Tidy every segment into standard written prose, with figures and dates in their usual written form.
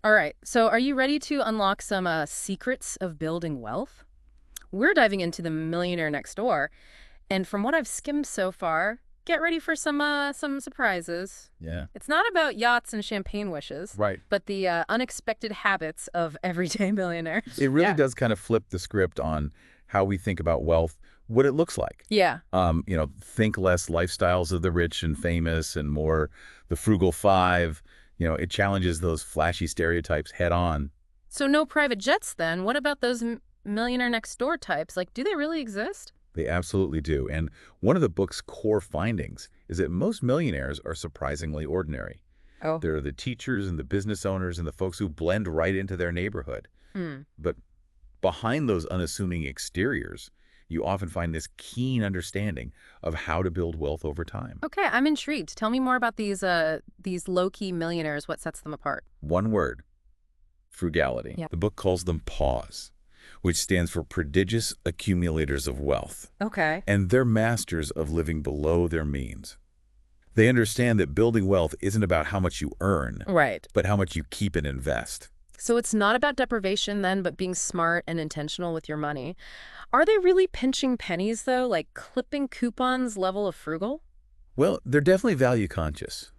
All right, so are you ready to unlock some secrets of building wealth? We're diving into the Millionaire Next Door, and from what I've skimmed so far, get ready for some surprises. Yeah. It's not about yachts and champagne wishes, Right. but the unexpected habits of everyday millionaires. It really Yeah. does kind of flip the script on how we think about wealth, what it looks like. Yeah. Think less lifestyles of the rich and famous and more the frugal five. It challenges those flashy stereotypes head on. So no private jets then. What about those Millionaire Next Door types? Like, do they really exist? They absolutely do. And one of the book's core findings is that most millionaires are surprisingly ordinary. Oh. They're the teachers and the business owners and the folks who blend right into their neighborhood. Hmm. But behind those unassuming exteriors, you often find this keen understanding of how to build wealth over time. Okay, I'm intrigued. Tell me more about these low-key millionaires. What sets them apart? One word, frugality. Yeah. The book calls them PAWS, which stands for prodigious accumulators of wealth. Okay. And they're masters of living below their means. They understand that building wealth isn't about how much you earn, Right. but how much you keep and invest. So it's not about deprivation then, but being smart and intentional with your money. Are they really pinching pennies, though? Like clipping coupons level of frugal? Well, they're definitely value conscious.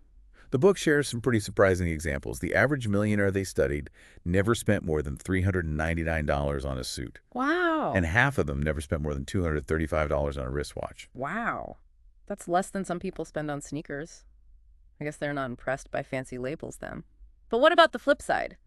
The book shares some pretty surprising examples. The average millionaire they studied never spent more than $399 on a suit, Wow. and half of them never spent more than $235 on a wristwatch. Wow. That's less than some people spend on sneakers. I guess they're not impressed by fancy labels then. But what about the flip side?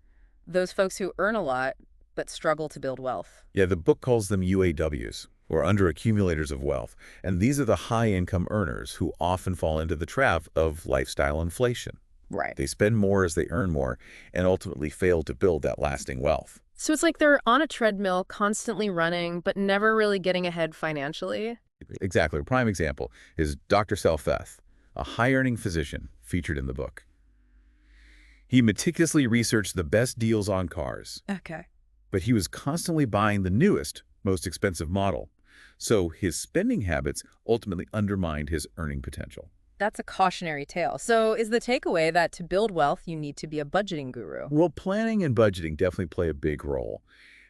Those folks who earn a lot but struggle to build wealth. Yeah, the book calls them UAWs, or under-accumulators of wealth, and these are the high-income earners who often fall into the trap of lifestyle inflation. Right. They spend more as they earn more and ultimately fail to build that lasting wealth. So it's like they're on a treadmill, constantly running, but never really getting ahead financially. Exactly. A prime example is Dr. Selfeth, a high-earning physician featured in the book. He meticulously researched the best deals on cars, Okay. but he was constantly buying the newest, most expensive model. So his spending habits ultimately undermined his earning potential. That's a cautionary tale. So is the takeaway that to build wealth, you need to be a budgeting guru? Well, planning and budgeting definitely play a big role.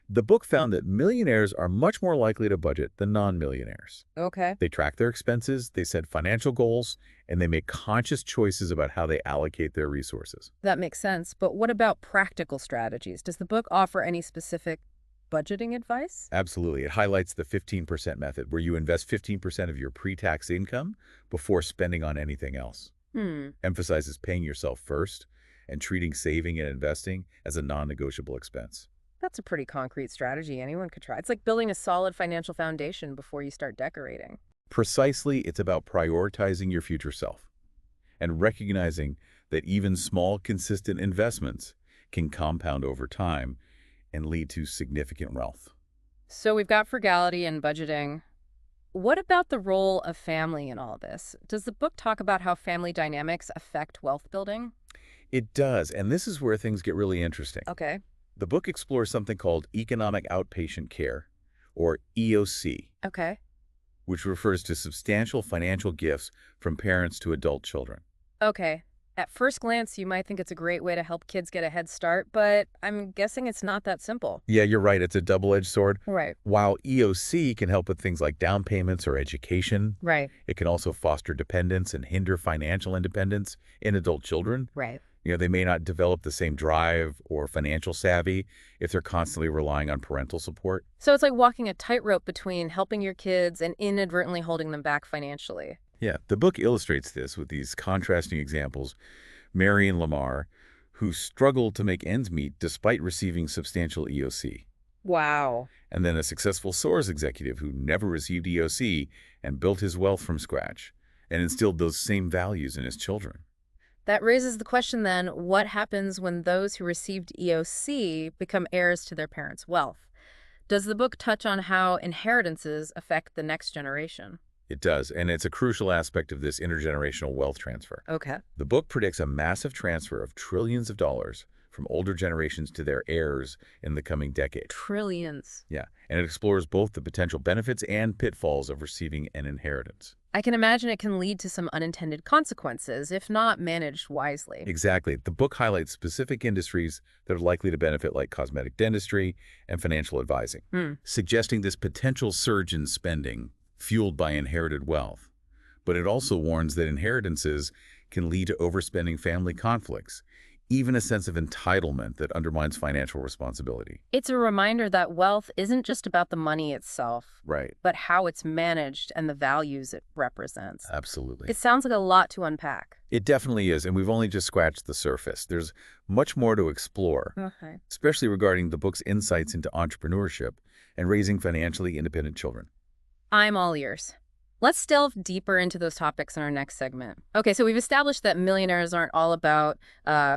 The book found that millionaires are much more likely to budget than non-millionaires. Okay. They track their expenses, they set financial goals, and they make conscious choices about how they allocate their resources. That makes sense. But what about practical strategies? Does the book offer any specific budgeting advice? Absolutely. It highlights the 15% method, where you invest 15% of your pre-tax income before spending on anything else. Hmm. Emphasizes paying yourself first and treating saving and investing as a non-negotiable expense. That's a pretty concrete strategy anyone could try. It's like building a solid financial foundation before you start decorating. Precisely, it's about prioritizing your future self and recognizing that even small, consistent investments can compound over time and lead to significant wealth. So we've got frugality and budgeting. What about the role of family in all this? Does the book talk about how family dynamics affect wealth building? It does, and this is where things get really interesting. Okay. The book explores something called economic outpatient care, or EOC, Okay. which refers to substantial financial gifts from parents to adult children. Okay. At first glance, you might think it's a great way to help kids get a head start, but I'm guessing it's not that simple. Yeah, you're right. It's a double-edged sword. Right. While EOC can help with things like down payments or education, Right. it can also foster dependence and hinder financial independence in adult children. Right. They may not develop the same drive or financial savvy if they're constantly relying on parental support. So it's like walking a tightrope between helping your kids and inadvertently holding them back financially. Yeah, the book illustrates this with these contrasting examples. Mary and Lamar, who struggled to make ends meet despite receiving substantial EOC. Wow. And then a successful Soares executive who never received EOC and built his wealth from scratch and instilled those same values in his children. That raises the question then, what happens when those who received EOC become heirs to their parents' wealth? Does the book touch on how inheritances affect the next generation? It does, and it's a crucial aspect of this intergenerational wealth transfer. Okay. The book predicts a massive transfer of trillions of dollars from older generations to their heirs in the coming decade. Trillions. Yeah, and it explores both the potential benefits and pitfalls of receiving an inheritance. I can imagine it can lead to some unintended consequences if not managed wisely. Exactly. The book highlights specific industries that are likely to benefit, like cosmetic dentistry and financial advising, Hmm. suggesting this potential surge in spending fueled by inherited wealth. But it also warns that inheritances can lead to overspending, family conflicts, even a sense of entitlement that undermines financial responsibility. It's a reminder that wealth isn't just about the money itself, Right. but how it's managed and the values it represents. Absolutely. It sounds like a lot to unpack. It definitely is, and we've only just scratched the surface. There's much more to explore, Okay. especially regarding the book's insights into entrepreneurship and raising financially independent children. I'm all ears. Let's delve deeper into those topics in our next segment. Okay, so we've established that millionaires aren't all about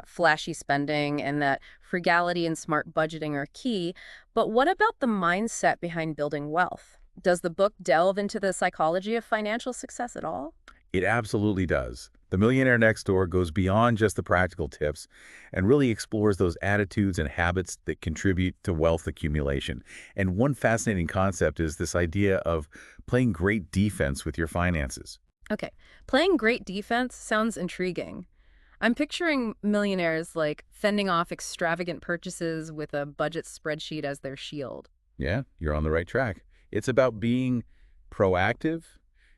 flashy spending and that frugality and smart budgeting are key. But what about the mindset behind building wealth? Does the book delve into the psychology of financial success at all? It absolutely does. The Millionaire Next Door goes beyond just the practical tips and really explores those attitudes and habits that contribute to wealth accumulation. And one fascinating concept is this idea of playing great defense with your finances. Okay, playing great defense sounds intriguing. I'm picturing millionaires like fending off extravagant purchases with a budget spreadsheet as their shield. Yeah, you're on the right track. It's about being proactive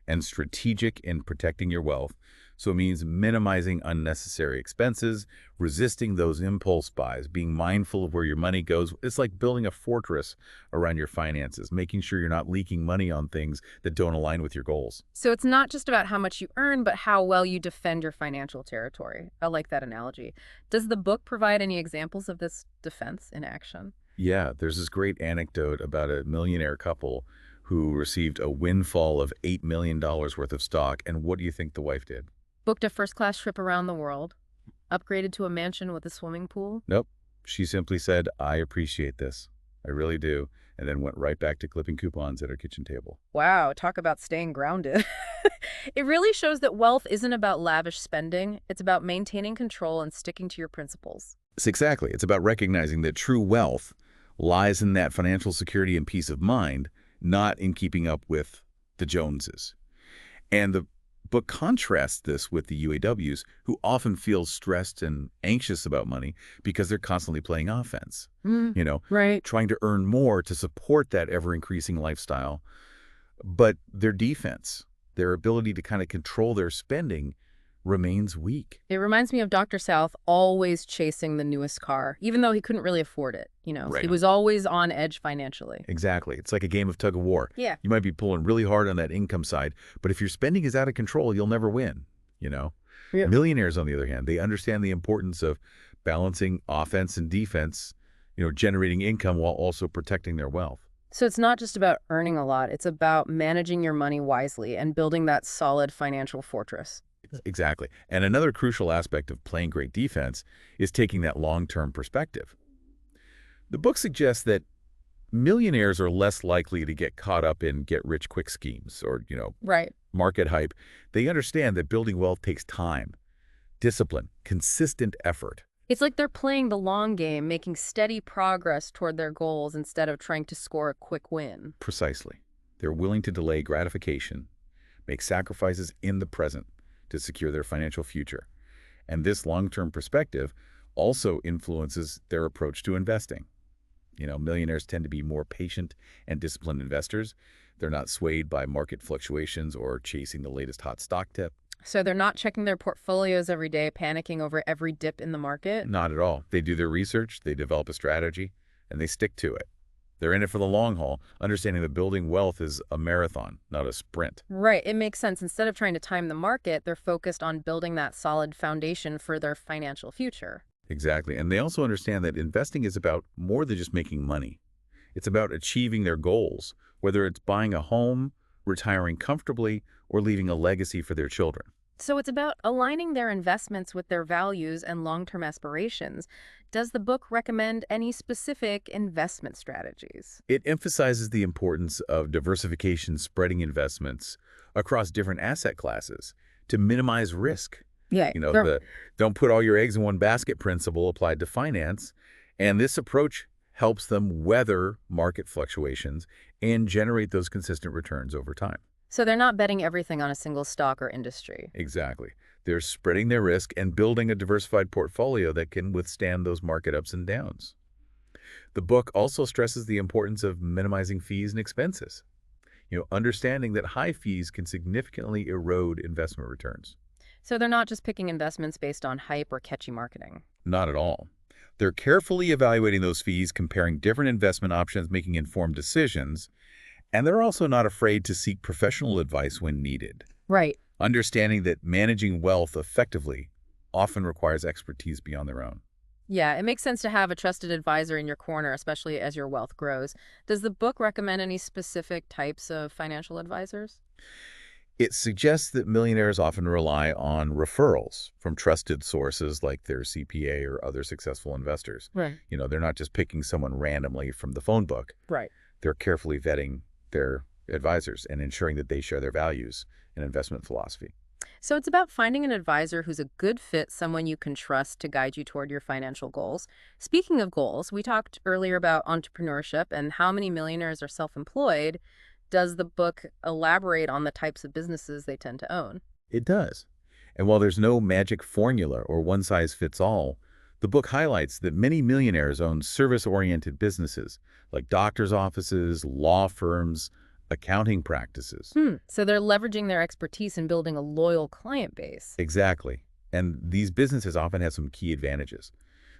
and strategic in protecting your wealth. So it means minimizing unnecessary expenses, resisting those impulse buys, being mindful of where your money goes. It's like building a fortress around your finances, making sure you're not leaking money on things that don't align with your goals. So it's not just about how much you earn, but how well you defend your financial territory. I like that analogy. Does the book provide any examples of this defense in action? Yeah, there's this great anecdote about a millionaire couple who received a windfall of $8 million worth of stock. And what do you think the wife did? Booked a first-class trip around the world, upgraded to a mansion with a swimming pool. Nope. She simply said, I appreciate this. I really do. And then went right back to clipping coupons at her kitchen table. Wow, talk about staying grounded. It really shows that wealth isn't about lavish spending. It's about maintaining control and sticking to your principles. Exactly. It's about recognizing that true wealth lies in that financial security and peace of mind, not in keeping up with the Joneses. And the book contrasts this with the UAWs, who often feel stressed and anxious about money because they're constantly playing offense, Right. trying to earn more to support that ever-increasing lifestyle. But their defense, their ability to kind of control their spending, remains weak. It reminds me of Dr. South always chasing the newest car, even though he couldn't really afford it. Right. He was always on edge financially. Exactly. It's like a game of tug of war. Yeah. You might be pulling really hard on that income side, but if your spending is out of control, you'll never win, Yeah. Millionaires, on the other hand, they understand the importance of balancing offense and defense, generating income while also protecting their wealth. So it's not just about earning a lot. It's about managing your money wisely and building that solid financial fortress. Exactly. And another crucial aspect of playing great defense is taking that long-term perspective. The book suggests that millionaires are less likely to get caught up in get-rich-quick schemes or, Right. market hype. They understand that building wealth takes time, discipline, consistent effort. It's like they're playing the long game, making steady progress toward their goals instead of trying to score a quick win. Precisely. They're willing to delay gratification, make sacrifices in the present to secure their financial future. And this long-term perspective also influences their approach to investing. Millionaires tend to be more patient and disciplined investors. They're not swayed by market fluctuations or chasing the latest hot stock tip. So they're not checking their portfolios every day, panicking over every dip in the market? Not at all. They do their research, they develop a strategy, and they stick to it. They're in it for the long haul, understanding that building wealth is a marathon, not a sprint. Right. It makes sense. Instead of trying to time the market, they're focused on building that solid foundation for their financial future. Exactly. And they also understand that investing is about more than just making money. It's about achieving their goals, whether it's buying a home, retiring comfortably, or leaving a legacy for their children. So it's about aligning their investments with their values and long-term aspirations. Does the book recommend any specific investment strategies? It emphasizes the importance of diversification, spreading investments across different asset classes to minimize risk, Yeah. The don't put all your eggs in one basket principle applied to finance. And this approach helps them weather market fluctuations and generate those consistent returns over time. So they're not betting everything on a single stock or industry. Exactly. They're spreading their risk and building a diversified portfolio that can withstand those market ups and downs. The book also stresses the importance of minimizing fees and expenses. Understanding that high fees can significantly erode investment returns. So they're not just picking investments based on hype or catchy marketing. Not at all. They're carefully evaluating those fees, comparing different investment options, making informed decisions, and they're also not afraid to seek professional advice when needed. Right. Understanding that managing wealth effectively often requires expertise beyond their own. Yeah, it makes sense to have a trusted advisor in your corner, especially as your wealth grows. Does the book recommend any specific types of financial advisors? It suggests that millionaires often rely on referrals from trusted sources like their CPA or other successful investors. Right. They're not just picking someone randomly from the phone book. Right. They're carefully vetting their advisors and ensuring that they share their values and investment philosophy. So it's about finding an advisor who's a good fit, someone you can trust to guide you toward your financial goals. Speaking of goals, we talked earlier about entrepreneurship and how many millionaires are self-employed. Does the book elaborate on the types of businesses they tend to own? It does. And while there's no magic formula or one-size-fits-all, the book highlights that many millionaires own service-oriented businesses like doctors' offices, law firms, accounting practices. So they're leveraging their expertise in building a loyal client base. Exactly. And these businesses often have some key advantages.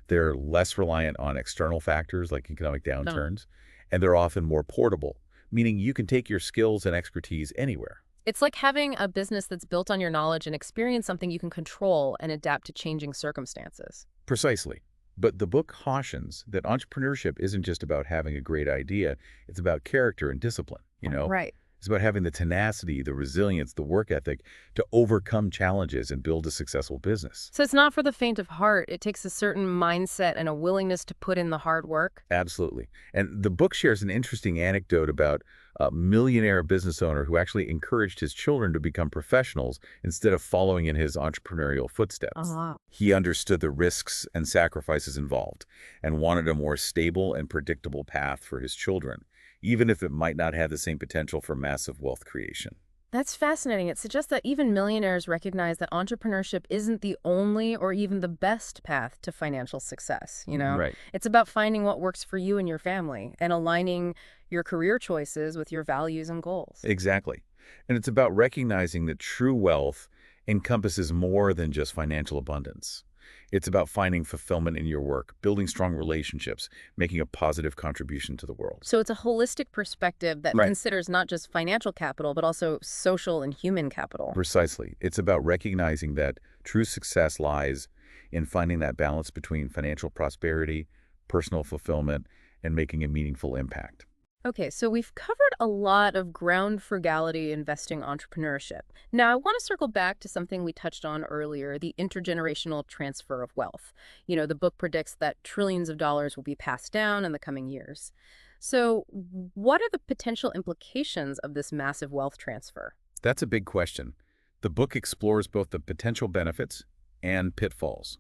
They're less reliant on external factors like economic downturns, and they're often more portable, meaning you can take your skills and expertise anywhere. It's like having a business that's built on your knowledge and experience, something you can control and adapt to changing circumstances. Precisely. But the book cautions that entrepreneurship isn't just about having a great idea. It's about character and discipline. Right. It's about having the tenacity, the resilience, the work ethic to overcome challenges and build a successful business. So it's not for the faint of heart. It takes a certain mindset and a willingness to put in the hard work. Absolutely. And the book shares an interesting anecdote about a millionaire business owner who actually encouraged his children to become professionals instead of following in his entrepreneurial footsteps. He understood the risks and sacrifices involved and wanted a more stable and predictable path for his children, even if it might not have the same potential for massive wealth creation. That's fascinating. It suggests that even millionaires recognize that entrepreneurship isn't the only or even the best path to financial success. Right. It's about finding what works for you and your family and aligning your career choices with your values and goals. Exactly. And it's about recognizing that true wealth encompasses more than just financial abundance. It's about finding fulfillment in your work, building strong relationships, making a positive contribution to the world. So it's a holistic perspective that Right. considers not just financial capital, but also social and human capital. Precisely. It's about recognizing that true success lies in finding that balance between financial prosperity, personal fulfillment, and making a meaningful impact. Okay, so we've covered a lot of ground frugality investing entrepreneurship. Now, I want to circle back to something we touched on earlier, the intergenerational transfer of wealth. The book predicts that trillions of dollars will be passed down in the coming years. So what are the potential implications of this massive wealth transfer? That's a big question. The book explores both the potential benefits and pitfalls.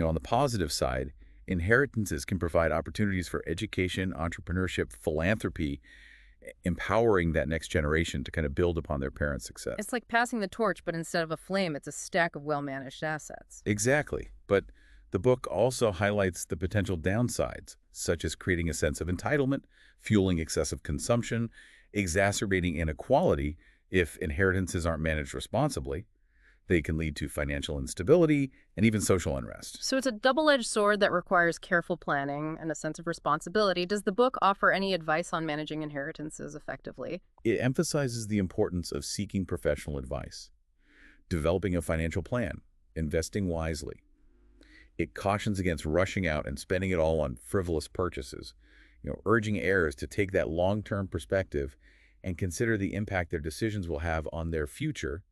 On the positive side, inheritances can provide opportunities for education, entrepreneurship, philanthropy, empowering that next generation to kind of build upon their parents' success. It's like passing the torch, but instead of a flame, it's a stack of well-managed assets. Exactly. But the book also highlights the potential downsides, such as creating a sense of entitlement, fueling excessive consumption, exacerbating inequality if inheritances aren't managed responsibly. They can lead to financial instability and even social unrest. So it's a double-edged sword that requires careful planning and a sense of responsibility. Does the book offer any advice on managing inheritances effectively? It emphasizes the importance of seeking professional advice, developing a financial plan, investing wisely. It cautions against rushing out and spending it all on frivolous purchases, urging heirs to take that long-term perspective and consider the impact their decisions will have on their future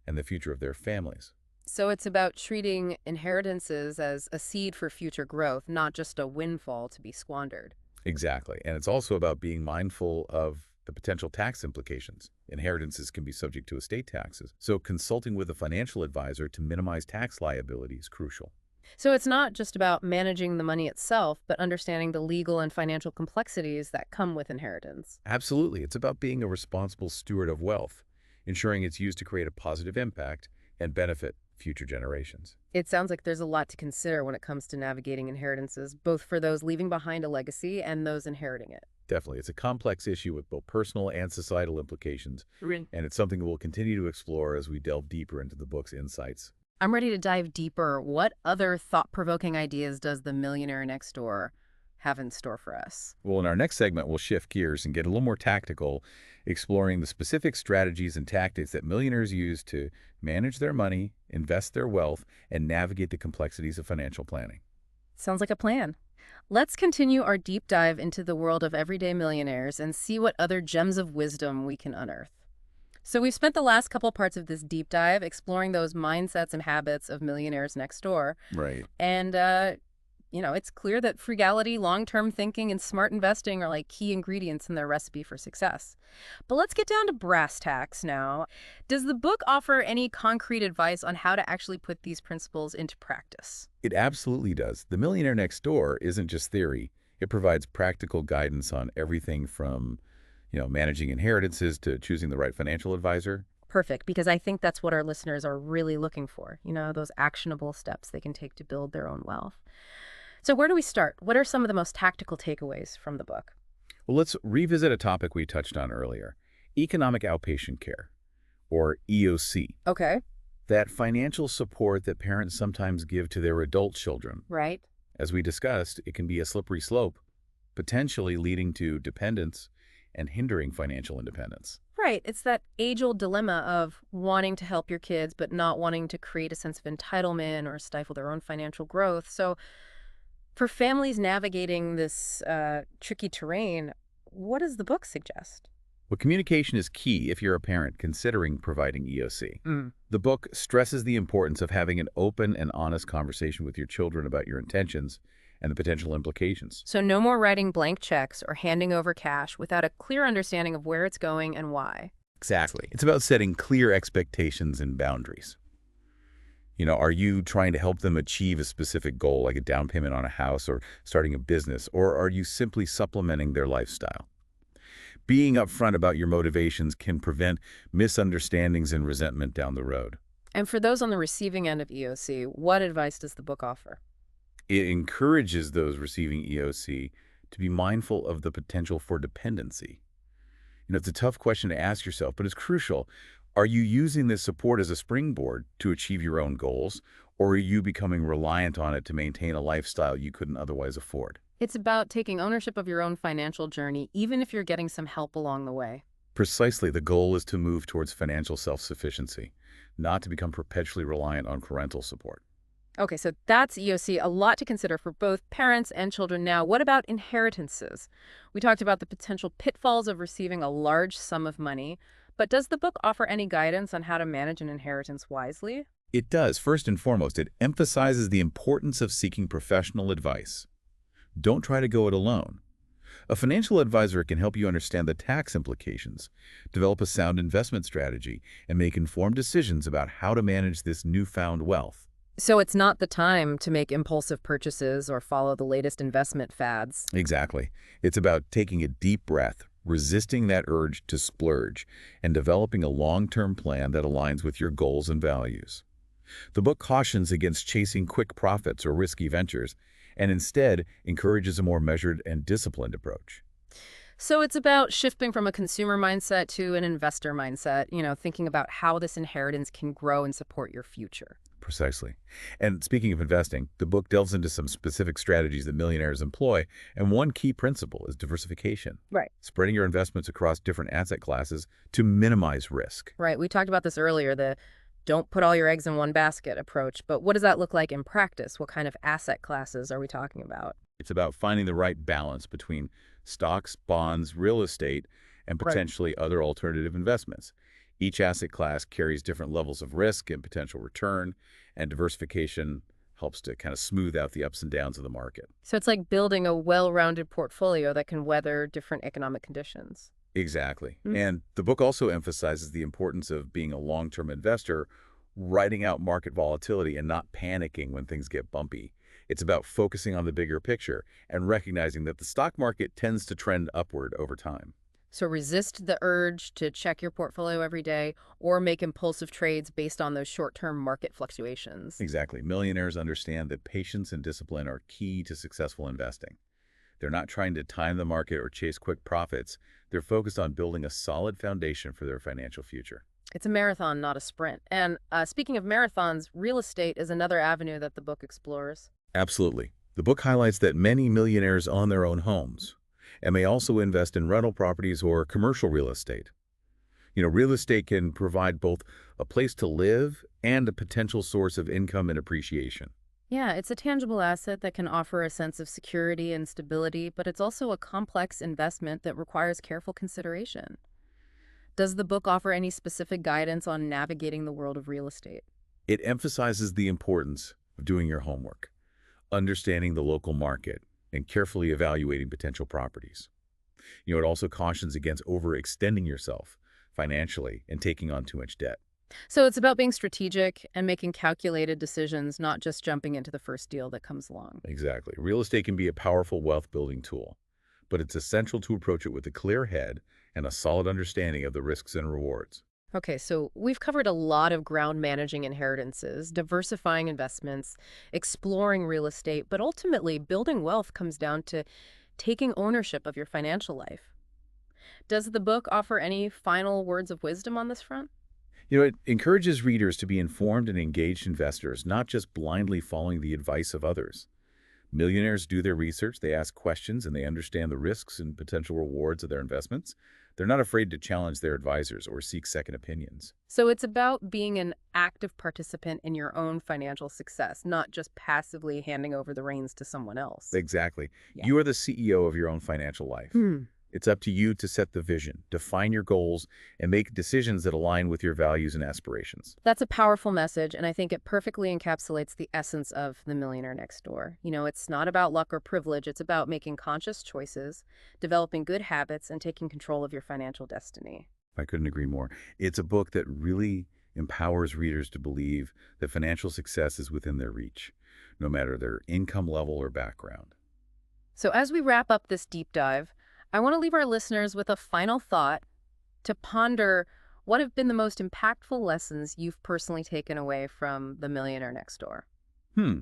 and the future of their families. So it's about treating inheritances as a seed for future growth, not just a windfall to be squandered. Exactly. And it's also about being mindful of the potential tax implications. Inheritances can be subject to estate taxes, so consulting with a financial advisor to minimize tax liability is crucial. So it's not just about managing the money itself, but understanding the legal and financial complexities that come with inheritance. Absolutely, it's about being a responsible steward of wealth, ensuring it's used to create a positive impact and benefit future generations. It sounds like there's a lot to consider when it comes to navigating inheritances, both for those leaving behind a legacy and those inheriting it. Definitely, it's a complex issue with both personal and societal implications, and it's something we'll continue to explore as we delve deeper into the book's insights. I'm ready to dive deeper. What other thought-provoking ideas does the Millionaire Next Door have in store for us? Well, in our next segment, we'll shift gears and get a little more tactical, exploring the specific strategies and tactics that millionaires use to manage their money, invest their wealth, and navigate the complexities of financial planning. Sounds like a plan. Let's continue our deep dive into the world of everyday millionaires and see what other gems of wisdom we can unearth. So we've spent the last couple parts of this deep dive exploring those mindsets and habits of millionaires next door. Right. And, it's clear that frugality, long-term thinking, and smart investing are like key ingredients in their recipe for success. But let's get down to brass tacks now. Does the book offer any concrete advice on how to actually put these principles into practice? It absolutely does. The Millionaire Next Door isn't just theory. It provides practical guidance on everything from managing inheritances to choosing the right financial advisor. Perfect, because I think that's what our listeners are really looking for, those actionable steps they can take to build their own wealth. So where do we start? What are some of the most tactical takeaways from the book? Well, let's revisit a topic we touched on earlier, economic outpatient care, or EOC. Okay. That financial support that parents sometimes give to their adult children. Right. As we discussed, it can be a slippery slope, potentially leading to dependence and hindering financial independence. Right. It's that age-old dilemma of wanting to help your kids, but not wanting to create a sense of entitlement or stifle their own financial growth. So for families navigating this tricky terrain, what does the book suggest? Well, communication is key if you're a parent considering providing EOC. The book stresses the importance of having an open and honest conversation with your children about your intentions and the potential implications. So no more writing blank checks or handing over cash without a clear understanding of where it's going and why. Exactly. It's about setting clear expectations and boundaries. Are you trying to help them achieve a specific goal, like a down payment on a house or starting a business, or are you simply supplementing their lifestyle? Being upfront about your motivations can prevent misunderstandings and resentment down the road. And for those on the receiving end of EOC, what advice does the book offer? It encourages those receiving EOC to be mindful of the potential for dependency. It's a tough question to ask yourself, but it's crucial. Are you using this support as a springboard to achieve your own goals, or are you becoming reliant on it to maintain a lifestyle you couldn't otherwise afford? It's about taking ownership of your own financial journey, even if you're getting some help along the way. Precisely, the goal is to move towards financial self-sufficiency, not to become perpetually reliant on parental support. Okay, so that's EOC, a lot to consider for both parents and children. Now, what about inheritances? We talked about the potential pitfalls of receiving a large sum of money, but does the book offer any guidance on how to manage an inheritance wisely? It does. First and foremost, it emphasizes the importance of seeking professional advice. Don't try to go it alone. A financial advisor can help you understand the tax implications, develop a sound investment strategy, and make informed decisions about how to manage this newfound wealth. So it's not the time to make impulsive purchases or follow the latest investment fads. Exactly. It's about taking a deep breath, resisting that urge to splurge, and developing a long-term plan that aligns with your goals and values. The book cautions against chasing quick profits or risky ventures, and instead encourages a more measured and disciplined approach. So it's about shifting from a consumer mindset to an investor mindset, thinking about how this inheritance can grow and support your future. Precisely. And speaking of investing, the book delves into some specific strategies that millionaires employ, and one key principle is diversification. Right. Spreading your investments across different asset classes to minimize risk. Right. We talked about this earlier, the don't put all your eggs in one basket approach. But what does that look like in practice? What kind of asset classes are we talking about? It's about finding the right balance between stocks, bonds, real estate, and potentially other alternative investments. Each asset class carries different levels of risk and potential return, and diversification helps to kind of smooth out the ups and downs of the market. So it's like building a well-rounded portfolio that can weather different economic conditions. Exactly. Mm. And the book also emphasizes the importance of being a long-term investor, writing out market volatility and not panicking when things get bumpy. It's about focusing on the bigger picture and recognizing that the stock market tends to trend upward over time. So resist the urge to check your portfolio every day or make impulsive trades based on those short-term market fluctuations. Exactly. Millionaires understand that patience and discipline are key to successful investing. They're not trying to time the market or chase quick profits. They're focused on building a solid foundation for their financial future. It's a marathon, not a sprint. And speaking of marathons, real estate is another avenue that the book explores. Absolutely. The book highlights that many millionaires own their own homes and may also invest in rental properties or commercial real estate. Real estate can provide both a place to live and a potential source of income and appreciation. Yeah, it's a tangible asset that can offer a sense of security and stability, but it's also a complex investment that requires careful consideration. Does the book offer any specific guidance on navigating the world of real estate? It emphasizes the importance of doing your homework, understanding the local market, and carefully evaluating potential properties. It also cautions against overextending yourself financially and taking on too much debt. So it's about being strategic and making calculated decisions, not just jumping into the first deal that comes along. Exactly. Real estate can be a powerful wealth-building tool, but it's essential to approach it with a clear head and a solid understanding of the risks and rewards. Okay, so we've covered a lot of ground managing inheritances, diversifying investments, exploring real estate, but ultimately building wealth comes down to taking ownership of your financial life. Does the book offer any final words of wisdom on this front? It encourages readers to be informed and engaged investors, not just blindly following the advice of others. Millionaires do their research, they ask questions, and they understand the risks and potential rewards of their investments. They're not afraid to challenge their advisors or seek second opinions. So it's about being an active participant in your own financial success, not just passively handing over the reins to someone else. Exactly. Yeah. You are the CEO of your own financial life. It's up to you to set the vision, define your goals, and make decisions that align with your values and aspirations. That's a powerful message, and I think it perfectly encapsulates the essence of The Millionaire Next Door. It's not about luck or privilege, it's about making conscious choices, developing good habits, and taking control of your financial destiny. I couldn't agree more. It's a book that really empowers readers to believe that financial success is within their reach, no matter their income level or background. So as we wrap up this deep dive, I want to leave our listeners with a final thought to ponder what have been the most impactful lessons you've personally taken away from The Millionaire Next Door. Hmm.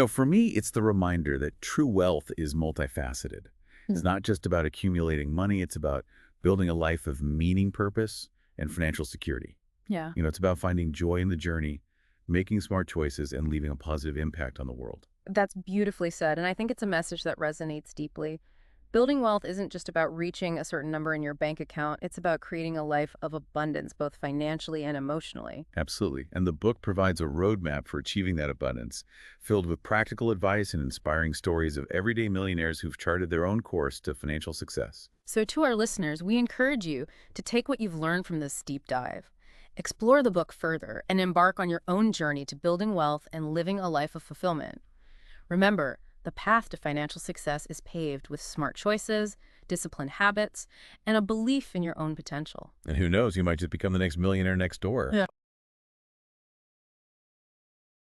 For me, it's the reminder that true wealth is multifaceted. It's not just about accumulating money, it's about building a life of meaning, purpose, and financial security. Yeah. It's about finding joy in the journey, making smart choices, and leaving a positive impact on the world. That's beautifully said, and I think it's a message that resonates deeply. Building wealth isn't just about reaching a certain number in your bank account. It's about creating a life of abundance, both financially and emotionally. Absolutely. And the book provides a roadmap for achieving that abundance, filled with practical advice and inspiring stories of everyday millionaires who've charted their own course to financial success. So to our listeners, we encourage you to take what you've learned from this deep dive, explore the book further, and embark on your own journey to building wealth and living a life of fulfillment. Remember, the path to financial success is paved with smart choices, disciplined habits, and a belief in your own potential. And who knows, you might just become the next millionaire next door. Yeah.